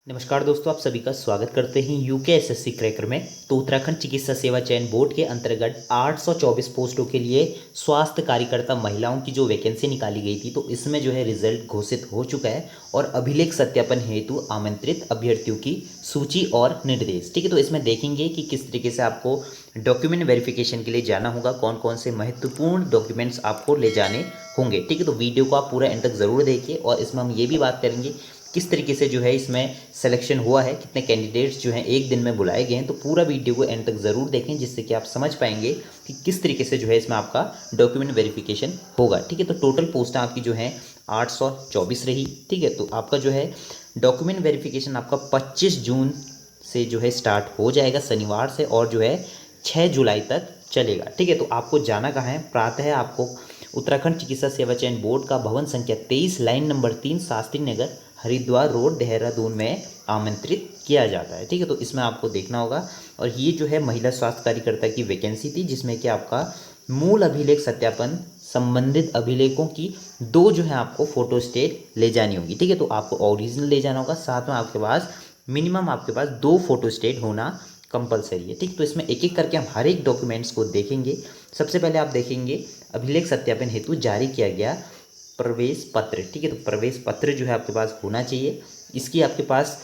नमस्कार दोस्तों, आप सभी का स्वागत करते हैं यूके एसएससी क्रैकर में। तो उत्तराखंड चिकित्सा सेवा चयन बोर्ड के अंतर्गत 824 पोस्टों के लिए स्वास्थ्य कार्यकर्ता महिलाओं की जो वैकेंसी निकाली गई थी, तो इसमें जो है रिजल्ट घोषित हो चुका है और अभिलेख सत्यापन हेतु आमंत्रित अभ्यर्थियों की सूची और निर्देश। ठीक है, तो इसमें देखेंगे कि किस तरीके से आपको डॉक्यूमेंट वेरिफिकेशन के लिए जाना होगा, कौन कौन से महत्वपूर्ण डॉक्यूमेंट्स आपको ले जाने होंगे। ठीक है, तो वीडियो को आप पूरा एंड तक ज़रूर देखिए और इसमें हम ये भी बात करेंगे किस तरीके से जो है इसमें सिलेक्शन हुआ है, कितने कैंडिडेट्स जो हैं एक दिन में बुलाए गए हैं। तो पूरा वीडियो को एंड तक ज़रूर देखें, जिससे कि आप समझ पाएंगे कि किस तरीके से जो है इसमें आपका डॉक्यूमेंट वेरिफिकेशन होगा। ठीक है, तो टोटल पोस्टें आपकी जो है 824 रही। ठीक है, तो आपका जो है डॉक्यूमेंट वेरिफिकेशन आपका 25 जून से जो है स्टार्ट हो जाएगा शनिवार से, और जो है 6 जुलाई तक चलेगा। ठीक है, तो आपको जाना कहाँ है? प्रातः आपको उत्तराखंड चिकित्सा सेवा चयन बोर्ड का भवन संख्या 23 line number 3 Shastri Nagar Haridwar road Dehradun में आमंत्रित किया जाता है। ठीक है, तो इसमें आपको देखना होगा। और ये जो है महिला स्वास्थ्य कार्यकर्ता की वैकेंसी थी, जिसमें कि आपका मूल अभिलेख सत्यापन संबंधित अभिलेखों की 2 जो है आपको फोटो स्टेट ले जानी होगी। ठीक है, तो आपको ओरिजिनल ले जाना होगा, साथ में आपके पास मिनिमम आपके पास 2 फोटो स्टेट होना कंपलसरी है। ठीक, तो इसमें एक एक करके हम हर एक डॉक्यूमेंट्स को देखेंगे। सबसे पहले आप देखेंगे अभिलेख सत्यापन हेतु जारी किया गया प्रवेश पत्र। ठीक है, तो प्रवेश पत्र जो है आपके पास होना चाहिए। इसकी आपके पास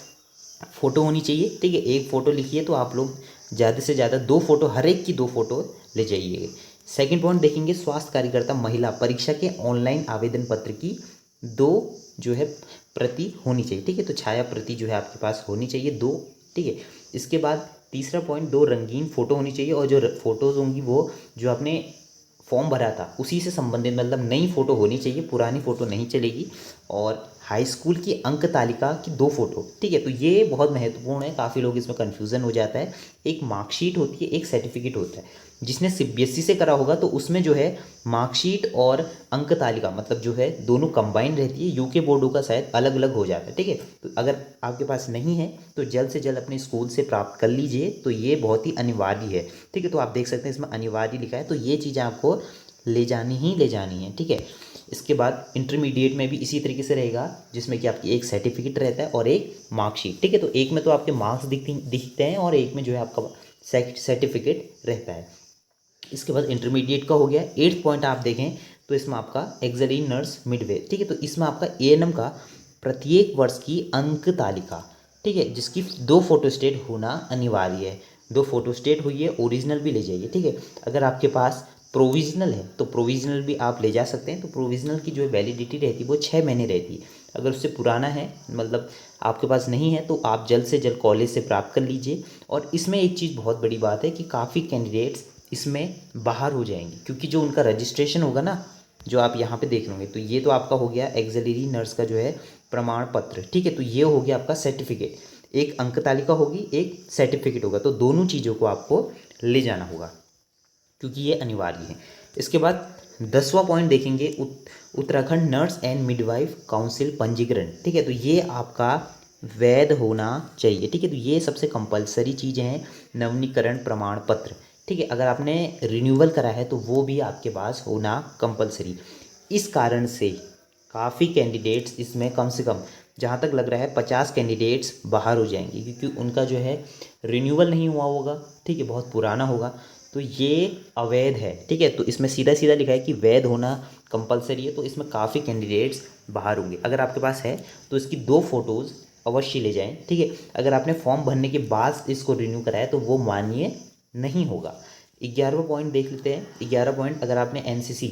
फ़ोटो होनी चाहिए। ठीक है, एक फ़ोटो लिखिए तो आप लोग ज़्यादा से ज़्यादा 2 फोटो, हर एक की 2 फोटो ले जाइए। सेकंड पॉइंट देखेंगे स्वास्थ्य कार्यकर्ता महिला परीक्षा के ऑनलाइन आवेदन पत्र की 2 जो है प्रति होनी चाहिए। ठीक है, तो छाया प्रति जो है आपके पास होनी चाहिए 2। ठीक है, इसके बाद तीसरा पॉइंट 2 रंगीन फ़ोटो होनी चाहिए, और जो फ़ोटोज़ होंगी वो जो आपने फॉर्म भरा था उसी से संबंधित, मतलब नई फ़ोटो होनी चाहिए, पुरानी फ़ोटो नहीं चलेगी। और हाई स्कूल की अंक तालिका की 2 फोटो। ठीक है, तो ये बहुत महत्वपूर्ण है, काफ़ी लोग इसमें कन्फ्यूज़न हो जाता है। एक मार्कशीट होती है, एक सर्टिफिकेट होता है। जिसने सीबीएसई से करा होगा तो उसमें जो है मार्कशीट और अंक तालिका मतलब जो है दोनों कंबाइंड रहती है। यूके बोर्डों का शायद अलग अलग हो जाता है। ठीक है, तो अगर आपके पास नहीं है तो जल्द से जल्द अपने स्कूल से प्राप्त कर लीजिए, तो ये बहुत ही अनिवार्य है। ठीक है, तो आप देख सकते हैं इसमें अनिवार्य लिखा है, तो ये चीज़ें आपको ले जानी है। ठीक है, इसके बाद इंटरमीडिएट में भी इसी तरीके से रहेगा, जिसमें कि आपकी एक सर्टिफिकेट रहता है और एक मार्कशीट। ठीक है, तो एक में तो आपके मार्क्स दिखते हैं और एक में जो है आपका सर्टिफिकेट रहता है। इसके बाद इंटरमीडिएट का हो गया। 8th पॉइंट आप देखें तो इसमें आपका एक्सरी नर्स मिडवे। ठीक है, तो इसमें आपका एएनएम का प्रत्येक वर्ष की अंक तालिका। ठीक है, जिसकी 2 फोटोस्टेट होना अनिवार्य है। 2 फोटोस्टेट हुई है, ओरिजिनल भी ले जाइए। ठीक है, अगर आपके पास प्रोविजनल है तो प्रोविजनल भी आप ले जा सकते हैं। तो प्रोविजनल की जो वैलिडिटी रहती है वो 6 महीने रहती है। अगर उससे पुराना है, मतलब आपके पास नहीं है, तो आप जल्द से जल्द कॉलेज से प्राप्त कर लीजिए। और इसमें एक चीज़ बहुत बड़ी बात है कि काफ़ी कैंडिडेट्स इसमें बाहर हो जाएंगे, क्योंकि जो उनका रजिस्ट्रेशन होगा ना, जो आप यहाँ पे देख लोगे, तो ये तो आपका हो गया एक्सिलरी नर्स का जो है प्रमाण पत्र। ठीक है, तो ये हो गया आपका सर्टिफिकेट। एक अंक तालिका होगी, एक सर्टिफिकेट होगा, तो दोनों चीज़ों को आपको ले जाना होगा क्योंकि ये अनिवार्य है। इसके बाद 10वां पॉइंट देखेंगे Uttarakhand nurse and midwife council पंजीकरण। ठीक है, तो ये आपका वैध होना चाहिए। ठीक है, तो ये सबसे कंपलसरी चीज़ें हैं। नवीनीकरण प्रमाण पत्र, ठीक है, अगर आपने रिन्यूअल करा है तो वो भी आपके पास होना कंपलसरी। इस कारण से काफ़ी कैंडिडेट्स इसमें कम से कम जहाँ तक लग रहा है 50 कैंडिडेट्स बाहर हो जाएंगे, क्योंकि उनका जो है रिन्यूअल नहीं हुआ होगा। ठीक है, बहुत पुराना होगा, तो ये अवैध है। ठीक है, तो इसमें सीधा सीधा लिखा है कि वैध होना कंपलसरी है, तो इसमें काफ़ी कैंडिडेट्स बाहर होंगे। अगर आपके पास है तो इसकी 2 फोटोज़ अवश्य ले जाएं। ठीक है, अगर आपने फॉर्म भरने के बाद इसको रिन्यू कराया तो वो मान्य नहीं होगा। 11वां पॉइंट देख लेते हैं। 11 पॉइंट, अगर आपने एनसीसी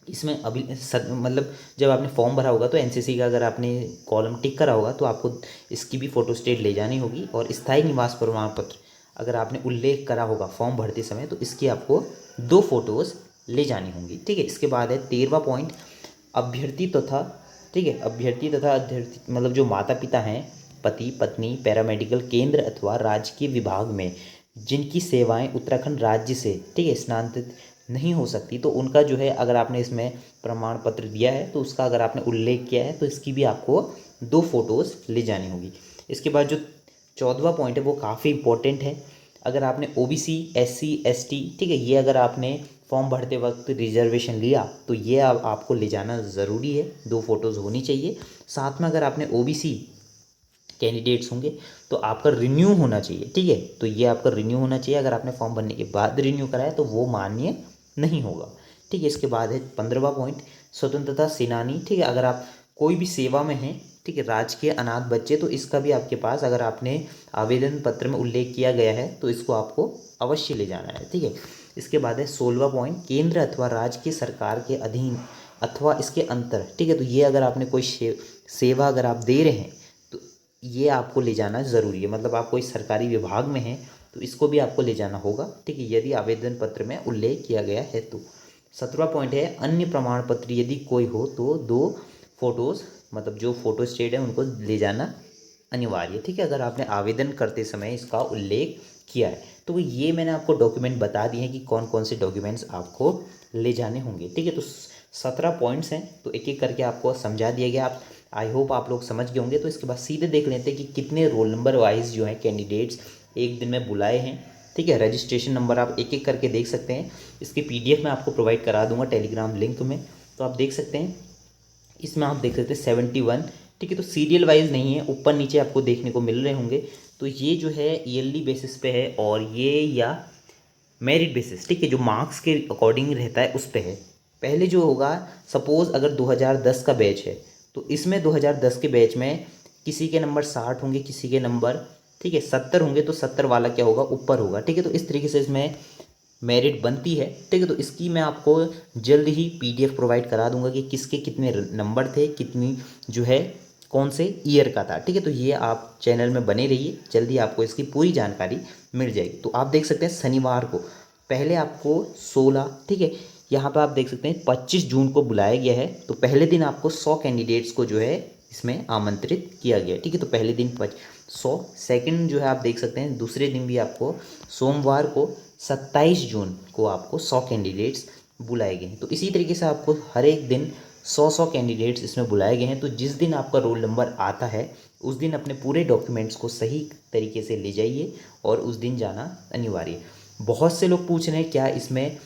इसमें अभी मतलब जब आपने फॉर्म भरा होगा तो एनसीसी का अगर आपने कॉलम टिक करा होगा तो आपको इसकी भी फ़ोटो स्टेट ले जानी होगी। और स्थायी निवास प्रमाण पत्र अगर आपने उल्लेख करा होगा फॉर्म भरते समय तो इसकी आपको 2 फोटोज़ ले जानी होंगी। ठीक है, इसके बाद है 13वां पॉइंट अभ्यर्थी तथा, ठीक है, अभ्यर्थी तथा अभ्यर्थी मतलब जो माता पिता हैं, पति पत्नी पैरामेडिकल केंद्र अथवा राजकीय विभाग में जिनकी सेवाएं उत्तराखंड राज्य से, ठीक है, स्थानांतरित नहीं हो सकती, तो उनका जो है अगर आपने इसमें प्रमाण पत्र दिया है तो उसका अगर आपने उल्लेख किया है तो इसकी भी आपको 2 फोटोज़ ले जानी होगी। इसके बाद जो 14वां पॉइंट है वो काफ़ी इंपॉर्टेंट है। अगर आपने ओबीसी एससी एसटी, ठीक है, ये अगर आपने फॉर्म भरते वक्त रिजर्वेशन लिया तो ये आपको ले जाना ज़रूरी है, 2 फोटोज़ होनी चाहिए। साथ में अगर आपने ओबीसी कैंडिडेट्स होंगे तो आपका रिन्यू होना चाहिए, ठीक है। तो ये आपका रिन्यू होना चाहिए। अगर आपने फॉर्म भरने के बाद रिन्यू कराया तो वो मान्य नहीं होगा, ठीक है। इसके बाद है 15वां पॉइंट, स्वतंत्रता सेनानी, ठीक है। अगर आप कोई भी सेवा में हैं, ठीक है, राजकीय अनाथ बच्चे, तो इसका भी आपके पास अगर आपने आवेदन पत्र में उल्लेख किया गया है तो इसको आपको अवश्य ले जाना है, ठीक है। इसके बाद है 16वां पॉइंट, केंद्र अथवा राज्य की सरकार के अधीन अथवा इसके अंतर, ठीक है। तो ये अगर आपने कोई सेवा अगर आप दे रहे हैं तो ये आपको ले जाना ज़रूरी है। मतलब आप कोई सरकारी विभाग में हैं तो इसको भी आपको ले जाना होगा, ठीक है, यदि आवेदन पत्र में उल्लेख किया गया है तो। 17वां पॉइंट है अन्य प्रमाण पत्र यदि कोई हो तो 2 फोटोज़, मतलब जो फोटो स्टेट है उनको ले जाना अनिवार्य, ठीक है। अगर आपने आवेदन करते समय इसका उल्लेख किया है तो ये मैंने आपको डॉक्यूमेंट बता दिए हैं कि कौन कौन से डॉक्यूमेंट्स आपको ले जाने होंगे, ठीक है। तो 17 पॉइंट्स हैं, तो एक एक करके आपको समझा दिया गया। आप आई होप आप लोग समझ गए होंगे। तो इसके बाद सीधे देख लेते हैं कि कितने रोल नंबर वाइज जो है कैंडिडेट्स एक दिन में बुलाए हैं, ठीक है। रजिस्ट्रेशन नंबर आप एक एक करके देख सकते हैं। इसके PDF मैं आपको प्रोवाइड करा दूंगा टेलीग्राम लिंक में, तो आप देख सकते हैं। इसमें आप देख सकते हैं 71, ठीक है। तो सीरियल वाइज नहीं है, ऊपर नीचे आपको देखने को मिल रहे होंगे। तो ये जो है ईयरली बेसिस पे है और ये या मेरिट बेसिस, ठीक है, जो मार्क्स के अकॉर्डिंग रहता है उस पे है। पहले जो होगा, सपोज़ अगर 2010 का बैच है तो इसमें 2010 के बैच में किसी के नंबर 60 होंगे, किसी के नंबर, ठीक है, 70 होंगे, तो 70 वाला क्या होगा, ऊपर होगा, ठीक है। तो इस तरीके से इसमें मेरिट बनती है, ठीक है। तो इसकी मैं आपको जल्द ही PDF प्रोवाइड करा दूंगा कि किसके कितने नंबर थे, कितनी जो है कौन से ईयर का था, ठीक है। तो ये आप चैनल में बने रहिए, जल्दी आपको इसकी पूरी जानकारी मिल जाएगी। तो आप देख सकते हैं शनिवार को पहले आपको 16, ठीक है, यहाँ पर आप देख सकते हैं 25 जून को बुलाया गया है। तो पहले दिन आपको 100 कैंडिडेट्स को जो है इसमें आमंत्रित किया गया है, ठीक है। तो पहले दिन 100, सेकंड जो है आप देख सकते हैं दूसरे दिन भी आपको सोमवार को 27 जून को आपको 100 कैंडिडेट्स बुलाए गए हैं। तो इसी तरीके से आपको हर एक दिन 100 कैंडिडेट्स इसमें बुलाए गए हैं। तो जिस दिन आपका रोल नंबर आता है उस दिन अपने पूरे डॉक्यूमेंट्स को सही तरीके से ले जाइए और उस दिन जाना अनिवार्य। बहुत से लोग पूछ रहे हैं क्या इसमें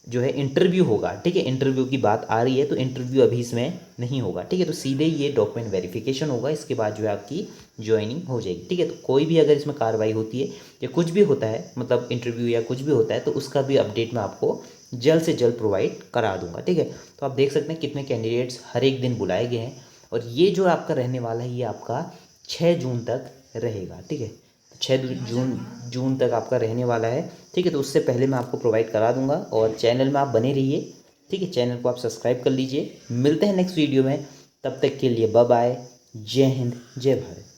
जो है इंटरव्यू होगा, ठीक है। इंटरव्यू की बात आ रही है तो इंटरव्यू अभी इसमें नहीं होगा, ठीक है। तो सीधे ये डॉक्यूमेंट वेरिफिकेशन होगा, इसके बाद जो है आपकी ज्वाइनिंग हो जाएगी, ठीक है। तो कोई भी अगर इसमें कार्रवाई होती है या कुछ भी होता है, मतलब इंटरव्यू या कुछ भी होता है, तो उसका भी अपडेट मैं आपको जल्द से जल्द प्रोवाइड करा दूंगा, ठीक है। तो आप देख सकते हैं कितने कैंडिडेट्स हर एक दिन बुलाए गए हैं। और ये जो आपका रहने वाला है ये आपका 6 जून तक रहेगा, ठीक है। 6 जून तक आपका रहने वाला है, ठीक है। तो उससे पहले मैं आपको प्रोवाइड करा दूंगा और चैनल में आप बने रहिए, ठीक है। चैनल को आप सब्सक्राइब कर लीजिए। मिलते हैं नेक्स्ट वीडियो में, तब तक के लिए बाय बाय, जय हिंद, जय भारत।